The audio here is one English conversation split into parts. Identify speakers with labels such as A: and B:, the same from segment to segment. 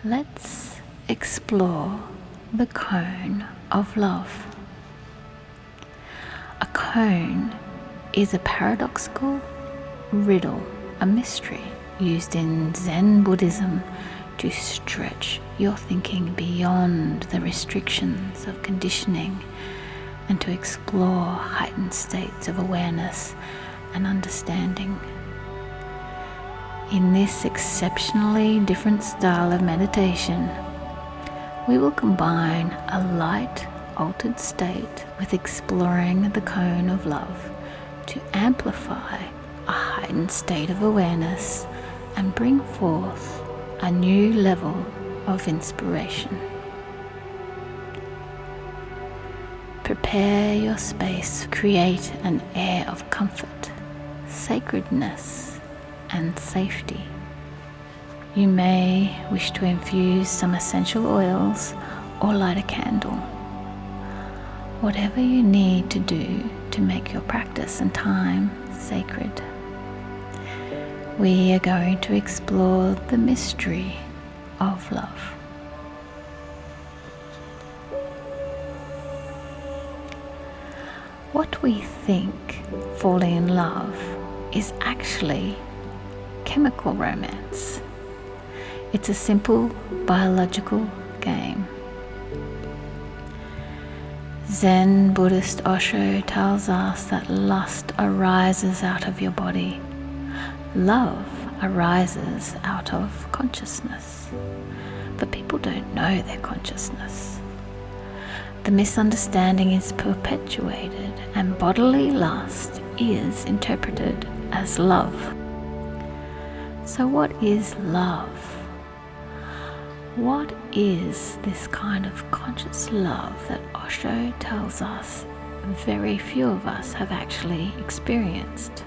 A: Let's explore the cone of love. A cone is a paradoxical riddle, a mystery used in Zen Buddhism to stretch your thinking beyond the restrictions of conditioning and to explore heightened states of awareness and understanding. In this exceptionally different style of meditation, we will combine a light, altered state with exploring the cone of love to amplify a heightened state of awareness and bring forth a new level of inspiration. Prepare your space, create an air of comfort, sacredness, and safety. You may wish to infuse some essential oils or light a candle. Whatever you need to do to make your practice and time sacred. We are going to explore the mystery of love. What we think falling in love is actually chemical romance. It's a simple biological game. Zen Buddhist Osho tells us that lust arises out of your body. Love arises out of consciousness. But people don't know their consciousness. The misunderstanding is perpetuated, and bodily lust is interpreted as love. So what is love? What is this kind of conscious love that Osho tells us very few of us have actually experienced?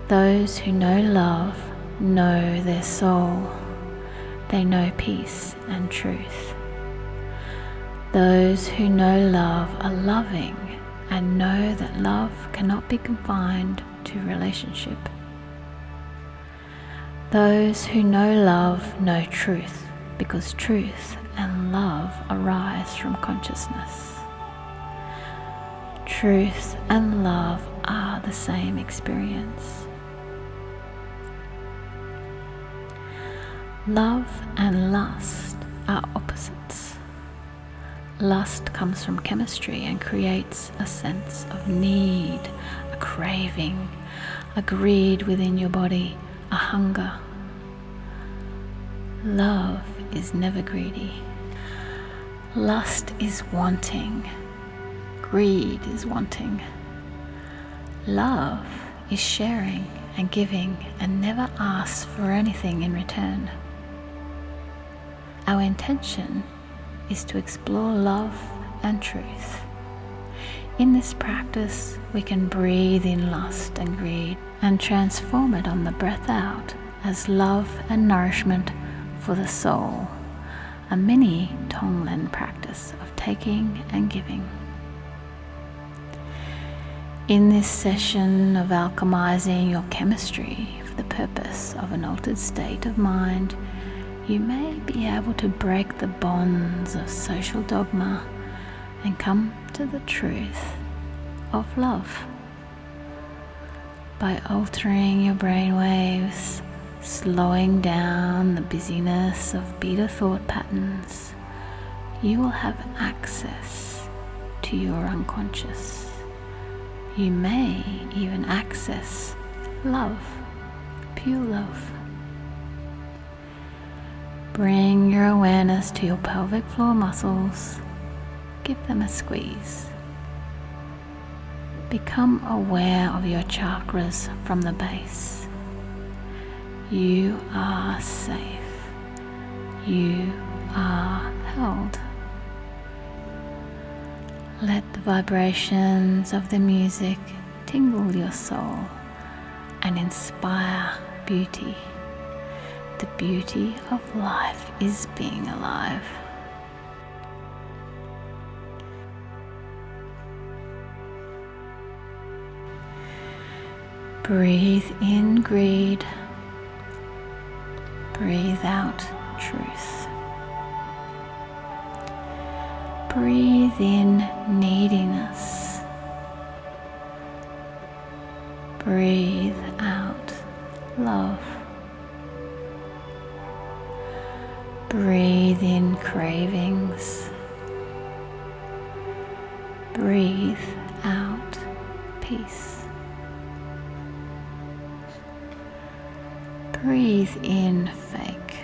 A: Those who know love know their soul. They know peace and truth. Those who know love are loving and know that love cannot be confined to relationship. Those who know love know truth, because truth and love arise from consciousness. Truth and love are the same experience. Love and lust are opposites. Lust comes from chemistry and creates a sense of need, a craving, a greed within your body, a hunger. Love is never greedy. Lust is wanting. Greed is wanting. Love is sharing and giving and never asks for anything in return. Our intention is to explore love and truth. In this practice, we can breathe in lust and greed and transform it on the breath out as love and nourishment for the soul, a mini Tonglen practice of taking and giving. In this session of alchemizing your chemistry for the purpose of an altered state of mind, you may be able to break the bonds of social dogma and come to the truth of love. By altering your brainwaves, slowing down the busyness of beta thought patterns, you will have access to your unconscious. You may even access love, pure love. Bring your awareness to your pelvic floor muscles. Give them a squeeze. Become aware of your chakras from the base. You are safe. You are held. Let the vibrations of the music tingle your soul and inspire beauty. The beauty of life is being alive. Breathe in greed. breathe out truth. Breathe in neediness. Breathe out love. Breathe in cravings. Breathe out peace. Breathe in fake.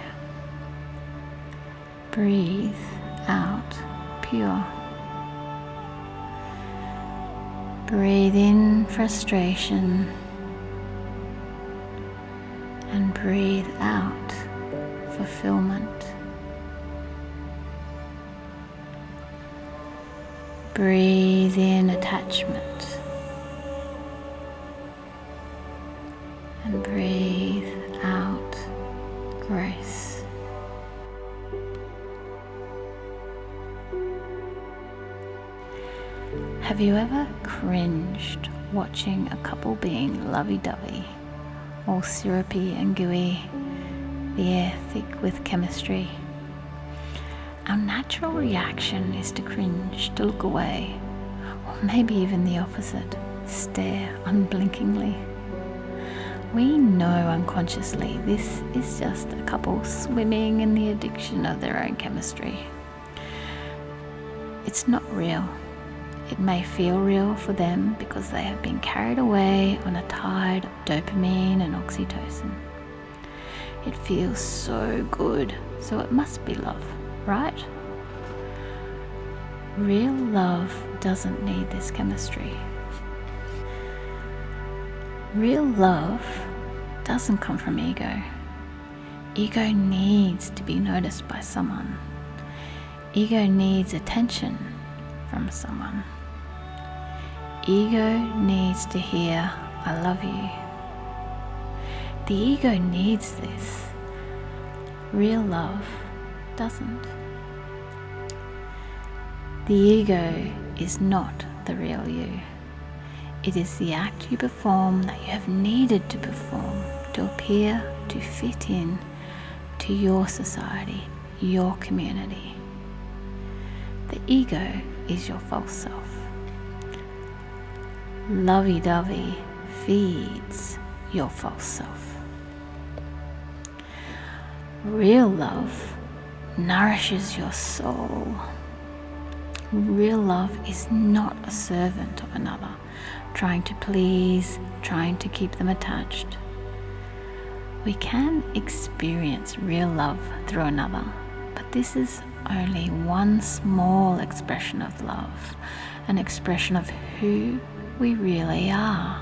A: Breathe out pure. Breathe in frustration and breathe out fulfillment. Breathe in attachment and breathe out grace. Have you ever cringed watching a couple being lovey-dovey, all syrupy and gooey, the air thick with chemistry? Our natural reaction is to cringe, to look away, or maybe even the opposite, stare unblinkingly. We know unconsciously this is just a couple swimming in the addiction of their own chemistry. It's not real. It may feel real for them because they have been carried away on a tide of dopamine and oxytocin. It feels so good, so it must be love, right? Real love doesn't need this chemistry. Real love doesn't come from ego. Ego needs to be noticed by someone. Ego needs attention from someone. Ego needs to hear, "I love you." The ego needs this. Real love doesn't. The ego is not the real you. It is the act you perform that you have needed to perform to appear to fit in to your society, your community. The ego is your false self. Lovey-dovey feeds your false self. Real love nourishes your soul. Real love is not a servant of another, trying to please, trying to keep them attached. We can experience real love through another, but this is only one small expression of love, an expression of who we really are.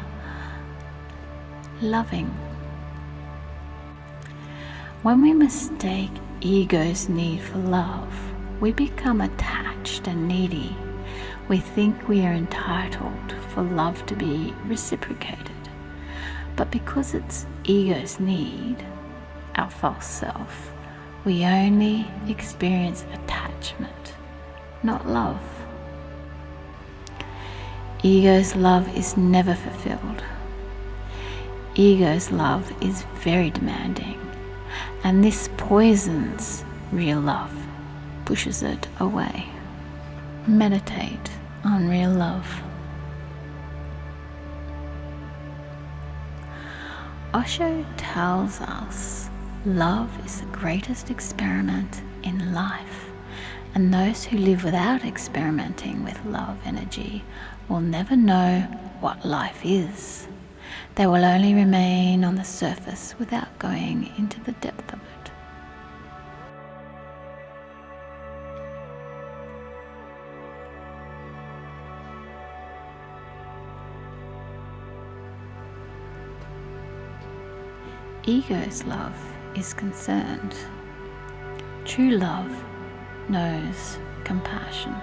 A: Loving. When we mistake ego's need for love, we become attached and needy. We think we are entitled for love to be reciprocated. But because it's ego's need, our false self, we only experience attachment, not love. Ego's love is never fulfilled. Ego's love is very demanding, and this poisons real love, pushes it away. Meditate on real love. Osho tells us love is the greatest experiment in life, and those who live without experimenting with love energy will never know what life is. They will only remain on the surface without going into the depth of it. Ego's love is concerned. True love knows compassion.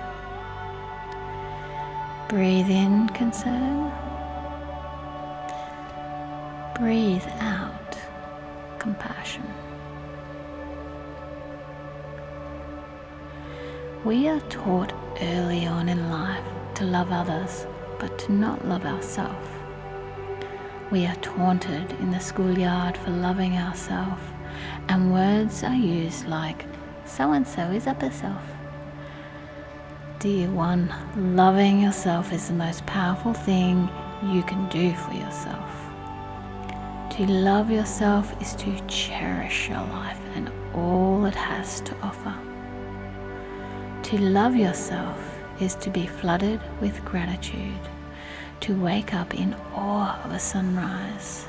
A: Breathe in concern. Breathe out compassion. We are taught early on in life to love others, but to not love ourselves. We are taunted in the schoolyard for loving ourselves, And words are used like, so-and-so is up herself. Dear one, loving yourself is the most powerful thing you can do for yourself. To love yourself is to cherish your life and all it has to offer. To love yourself is to be flooded with gratitude, to wake up in awe of a sunrise.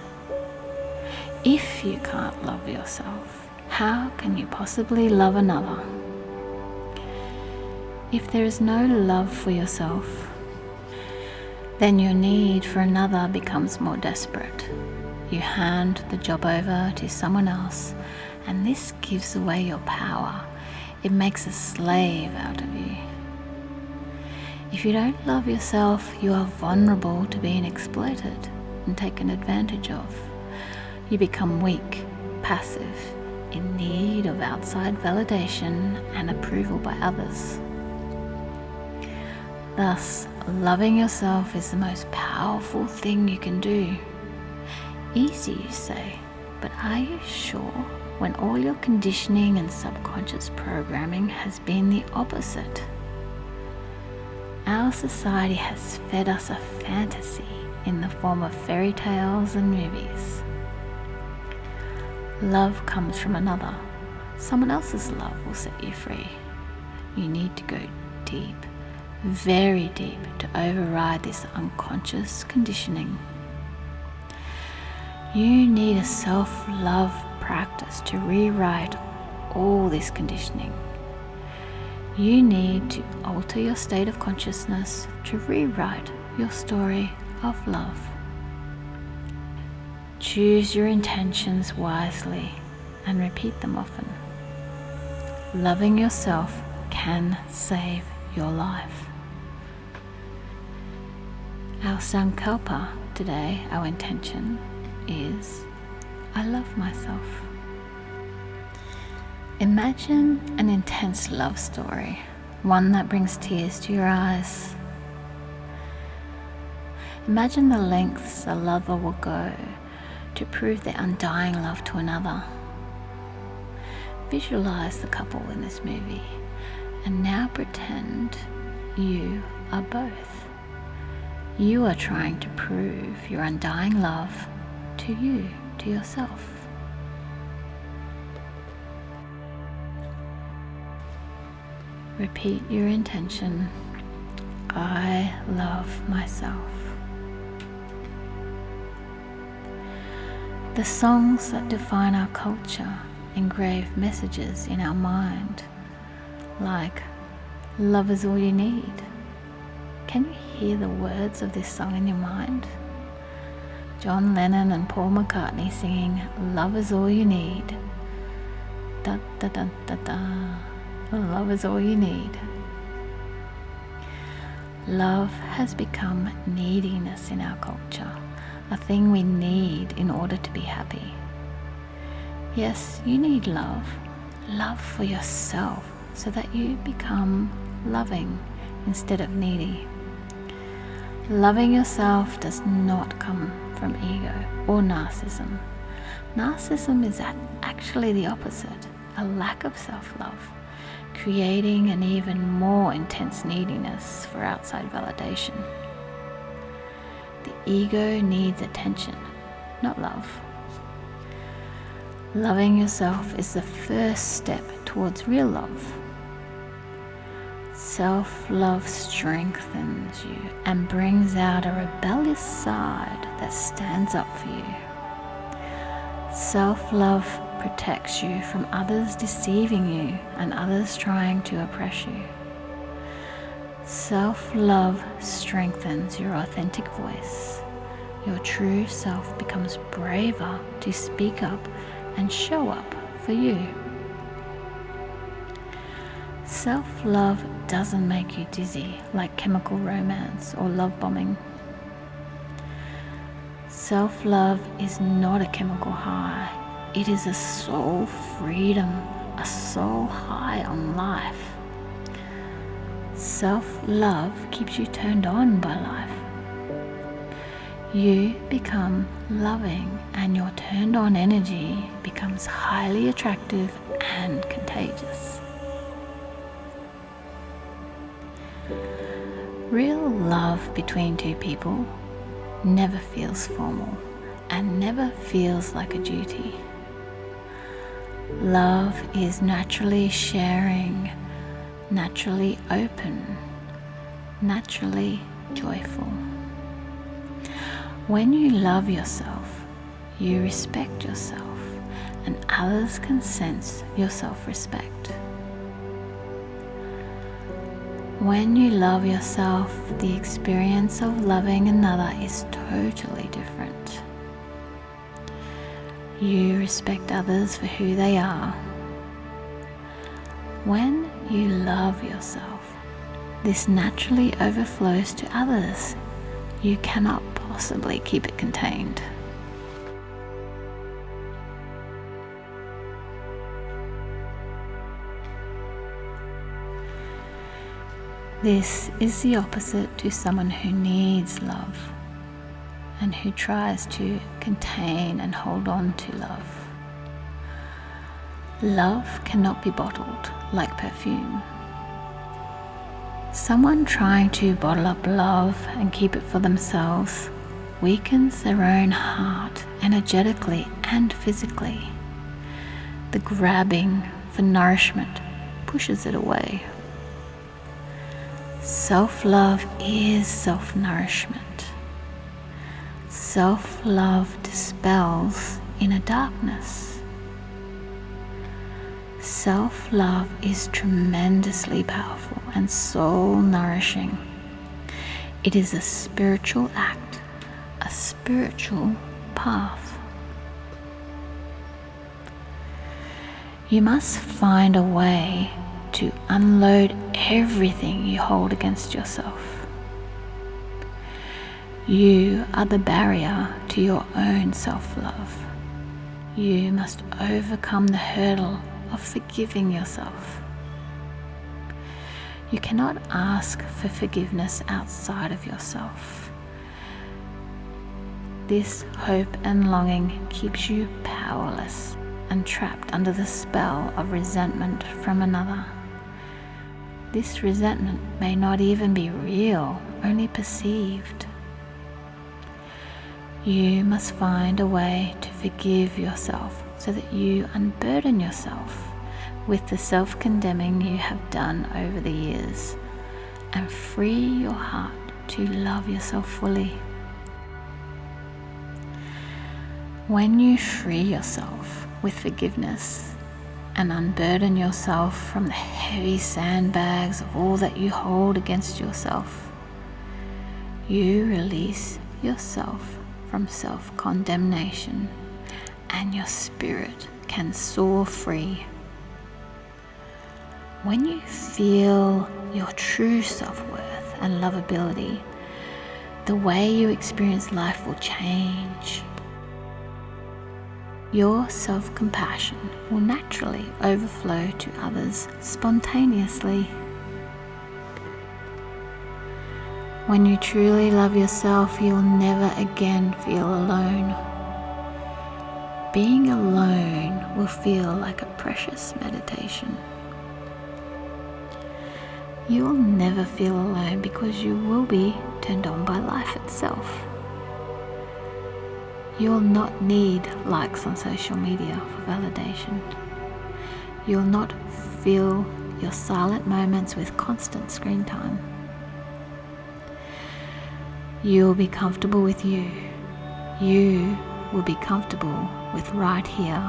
A: If you can't love yourself, how can you possibly love another? If there is no love for yourself, then your need for another becomes more desperate. You hand the job over to someone else, and this gives away your power. It makes a slave out of you. If you don't love yourself, you are vulnerable to being exploited and taken advantage of. You become weak, passive, in need of outside validation and approval by others. Thus, loving yourself is the most powerful thing you can do. Easy, you say, but are you sure when all your conditioning and subconscious programming has been the opposite? Our society has fed us a fantasy in the form of fairy tales and movies. Love comes from another. Someone else's love will set you free. You need to go deep, very deep, to override this unconscious conditioning. You need a self-love practice to rewrite all this conditioning. You need to alter your state of consciousness to rewrite your story of love. Choose your intentions wisely and repeat them often. Loving yourself can save your life. Our Sankalpa today, our intention is, I love myself. Imagine an intense love story, one that brings tears to your eyes. Imagine the lengths a lover will go to prove their undying love to another. Visualize the couple in this movie and now pretend you are both. You are trying to prove your undying love to you, to yourself. Repeat your intention, I love myself. The songs that define our culture engrave messages in our mind, like, love is all you need. Can you hear the words of this song in your mind? John Lennon and Paul McCartney singing, love is all you need. Da da da da da. Love is all you need. Love has become neediness in our culture, a thing we need in order to be happy. Yes, you need love for yourself, so that you become loving instead of needy. Loving yourself does not come from ego or narcissism. Narcissism is actually the opposite, a lack of self-love, creating an even more intense neediness for outside validation. The ego needs attention, not love. Loving yourself is the first step towards real love. Self-love strengthens you and brings out a rebellious side that stands up for you. Self-love protects you from others deceiving you and others trying to oppress you. Self-love strengthens your authentic voice. Your true self becomes braver to speak up and show up for you. Self-love doesn't make you dizzy like chemical romance or love bombing. Self-love is not a chemical high. It is a soul freedom, a soul high on life. Self-love keeps you turned on by life. you become loving and your turned on energy becomes highly attractive and contagious. Real love between two people never feels formal and never feels like a duty. Love is naturally sharing, naturally open, naturally joyful. When you love yourself, you respect yourself, and others can sense your self-respect. When you love yourself, the experience of loving another is totally different. You respect others for who they are. When you love yourself, this naturally overflows to others. You cannot possibly keep it contained. This is the opposite to someone who needs love and who tries to contain and hold on to love. Love cannot be bottled like perfume. Someone trying to bottle up love and keep it for themselves weakens their own heart energetically and physically. The grabbing for nourishment pushes it away. Self-love is self-nourishment. Self-love dispels inner darkness. Self-love is tremendously powerful and soul nourishing. It is a spiritual act, a spiritual path. You must find a way to unload everything you hold against yourself. You are the barrier to your own self-love. You must overcome the hurdle of forgiving yourself. You cannot ask for forgiveness outside of yourself. This hope and longing keeps you powerless and trapped under the spell of resentment from another. This resentment may not even be real, only perceived. You must find a way to forgive yourself so that you unburden yourself with the self-condemning you have done over the years and free your heart to love yourself fully. When you free yourself with forgiveness and unburden yourself from the heavy sandbags of all that you hold against yourself, you release yourself from self-condemnation and your spirit can soar free. When you feel your true self-worth and lovability, the way you experience life will change. Your self-compassion will naturally overflow to others spontaneously. When you truly love yourself, you'll never again feel alone. Being alone will feel like a precious meditation. You will never feel alone because you will be turned on by life itself. You will not need likes on social media for validation. You will not fill your silent moments with constant screen time. You will be comfortable with you. You will be comfortable with right here,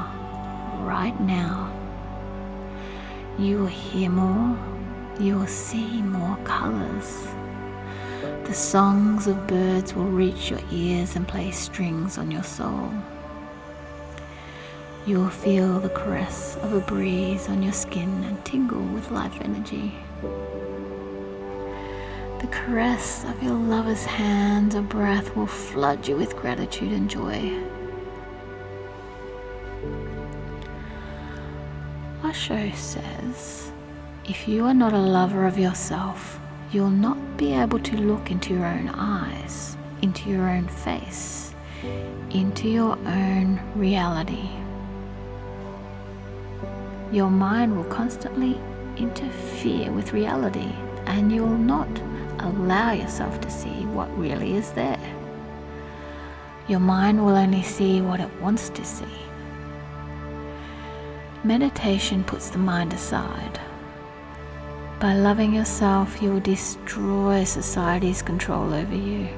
A: right now. You will hear more. You will see more colors. The songs of birds will reach your ears and play strings on your soul. You will feel the caress of a breeze on your skin and tingle with life energy. The caress of your lover's hand or breath will flood you with gratitude and joy. Osho says, if you are not a lover of yourself, you'll not be able to look into your own eyes into your own face, into your own reality. Your mind will constantly interfere with reality, and you will not allow yourself to see what really is there. Your mind will only see what it wants to see. Meditation puts the mind aside. By loving yourself, you will destroy society's control over you,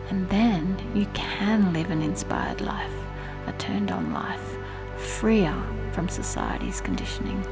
A: and then you can live an inspired life, a turned-on life, freer from society's conditioning.